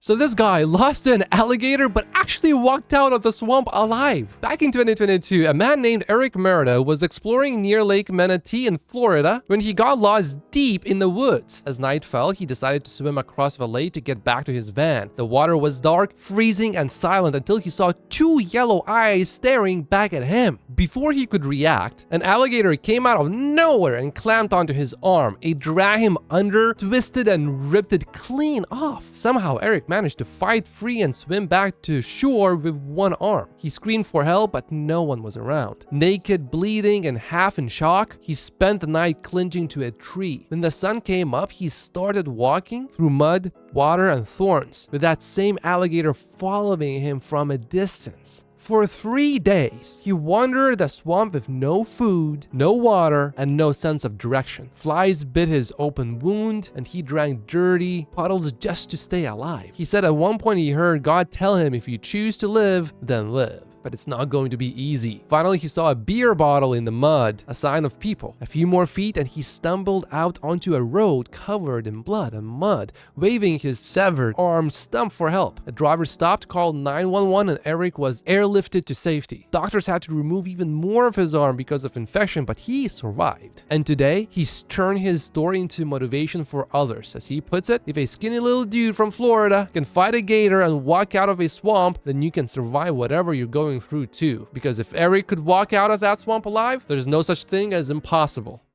So this guy lost to an alligator but actually walked out of the swamp alive. Back in 2022, a man named Eric Merida was exploring near Lake Manatee in Florida when he got lost deep in the woods. As night fell, he decided to swim across the lake to get back to his van. The water was dark, freezing, and silent until he saw two yellow eyes staring back at him. Before he could react, an alligator came out of nowhere and clamped onto his arm. It dragged him under, twisted, and ripped it clean off. Somehow, Eric managed to fight free and swim back to shore with one arm. He screamed for help, but no one was around. Naked, bleeding, and half in shock, he spent the night clinging to a tree. When the sun came up, he started walking through mud, water, and thorns, with that same alligator following him from a distance. For 3 days, he wandered the swamp with no food, no water, and no sense of direction. Flies bit his open wound, and he drank dirty puddles just to stay alive. He said at one point he heard God tell him, "If you choose to live, then live." But it's not going to be easy. Finally, he saw a beer bottle in the mud, a sign of people. A few more feet and he stumbled out onto a road covered in blood and mud, waving his severed arm stump for help. A driver stopped, called 911, and Eric was airlifted to safety. Doctors had to remove even more of his arm because of infection, but he survived. And today, he's turned his story into motivation for others. As he puts it, if a skinny little dude from Florida can fight a gator and walk out of a swamp, then you can survive whatever you're going through too. Because if Eric could walk out of that swamp alive, there's no such thing as impossible.